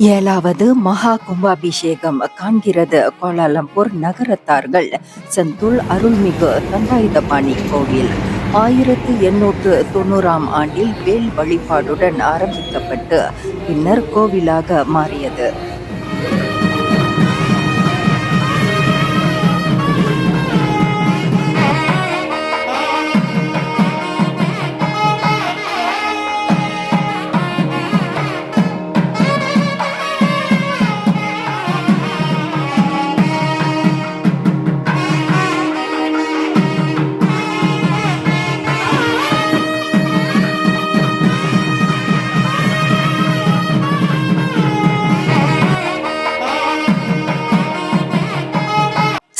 ஏழாவது மகா கும்பாபிஷேகம் காண்கிறது கோலாலம்பூர் நகரத்தார்கள். செந்தூள் அருள்மிகு தண்டாயுதபாணி கோவில் 1890ஆம் ஆண்டில் வேல் வழிபாடுடன் ஆரம்பிக்கப்பட்டு பின்னர் கோவிலாக மாறியது.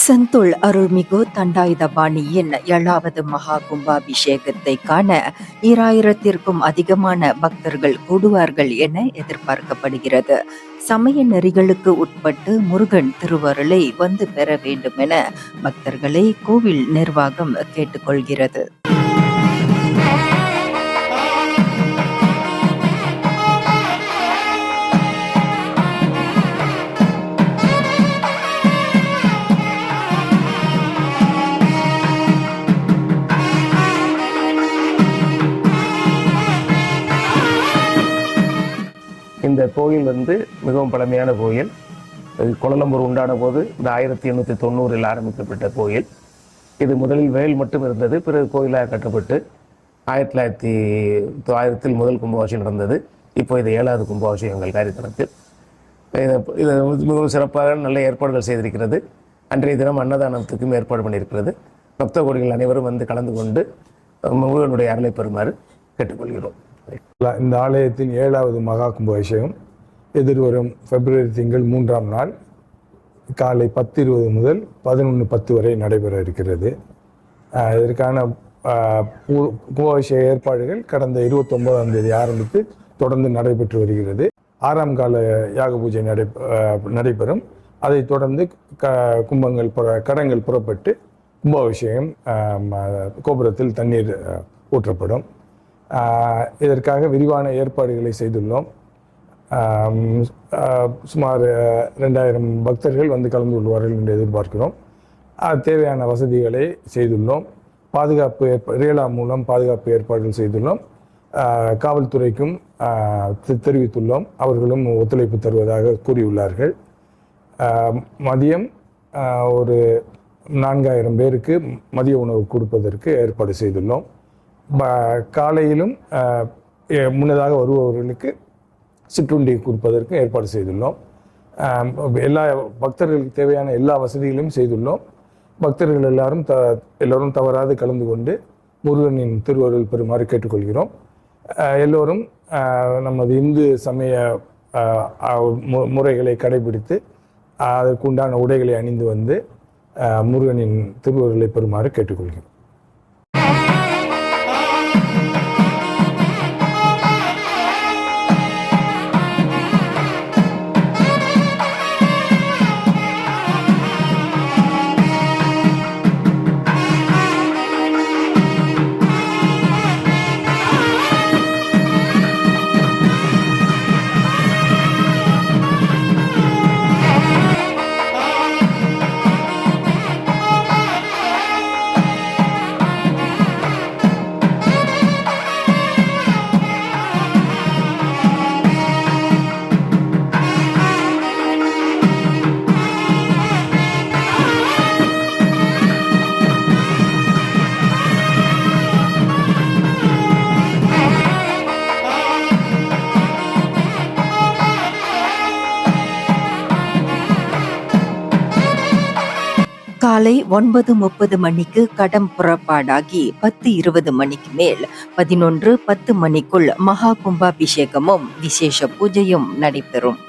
செந்தூள் அருள்மிகு தண்டாயுதபாணியின் 7வது மகா கும்பாபிஷேகத்தை காண 2000த்திற்கும் அதிகமான பக்தர்கள் கூடுவார்கள் என எதிர்பார்க்கப்படுகிறது. சமய நெறிகளுக்கு உட்பட்டு முருகன் திருவருளை வந்து பெற வேண்டும் என பக்தர்களை கோவில் நிர்வாகம் கேட்டுக்கொள்கிறது. இந்த கோயில் மிகவும் பழமையான கோயில். கோலாலம்பூர் உண்டான போது இந்த 1890 ஆரம்பிக்கப்பட்ட கோயில். இது முதலில் வேல் மட்டும் இருந்தது. பிறகு கோயிலாக கட்டப்பட்டு 1900 முதல் கும்பாபிஷேகம் நடந்தது. இப்போ இது 7வது கும்பாபிஷேகங்கள் காரியத்தனத்தில் இது மிகவும் சிறப்பாக நல்ல ஏற்பாடுகள் செய்திருக்கிறது. அன்றைய தினம் அன்னதானத்துக்கும் ஏற்பாடு பண்ணியிருக்கிறது. பக்த கோடிகள் அனைவரும் கலந்து கொண்டு முருகனுடைய அருளை பெறுமாறு கேட்டுக்கொள்கிறோம். இந்த ஆலயத்தின் 7வது மகா கும்பாபிஷேகம் எதிர்வரும் பிப்ரவரி திங்கள் 3ஆம் நாள் காலை 10:20 முதல் 11:10 வரை நடைபெற இருக்கிறது. இதற்கான கும்பாபிஷேக ஏற்பாடுகள் கடந்த 29ஆம் தேதி ஆரம்பித்து தொடர்ந்து நடைபெற்று வருகிறது. 6ஆம் கால யாக பூஜை நடைபெறும். அதைத் தொடர்ந்து கடங்கள் புறப்பட்டு கும்பாபிஷேகம் கோபுரத்தில் தண்ணீர் ஊற்றப்படும். இதற்காக விரிவான ஏற்பாடுகளை செய்துள்ளோம். சுமார் 2000 பக்தர்கள் கலந்து கொள்வார்கள் என்று எதிர்பார்க்கிறோம். தேவையான வசதிகளை செய்துள்ளோம். பாதுகாப்பு ரேலா மூலம் பாதுகாப்பு ஏற்பாடுகள் செய்துள்ளோம். காவல்துறைக்கும் தெரிவித்துள்ளோம். அவர்களும் ஒத்துழைப்பு தருவதாக கூறியுள்ளார்கள். மதியம் ஒரு 4000 பேருக்கு மதிய உணவு கொடுப்பதற்கு ஏற்பாடு செய்துள்ளோம். காலையிலும் முன்னதாக வருபவர்களுக்கு சிற்றுண்டி கொடுப்பதற்கு ஏற்பாடு செய்துள்ளோம். எல்லா பக்தர்களுக்கு தேவையான எல்லா வசதிகளையும் செய்துள்ளோம். பக்தர்கள் எல்லோரும் தவறாது கலந்து கொண்டு முருகனின் திருவருள் பெறுமாறு கேட்டுக்கொள்கிறோம். எல்லோரும் நமது இந்து சமய முறைகளை கடைபிடித்து அதற்குண்டான உடைகளை அணிந்து முருகனின் திருவருளை பெறுமாறு கேட்டுக்கொள்கிறோம். காலை 9:30 மணிக்கு கடம் புறப்பாடாகி 10:20 மணிக்கு மேல் 11:10 மணிக்குள் மகா கும்பாபிஷேகமும் விசேஷ பூஜையும் நடைபெறும்.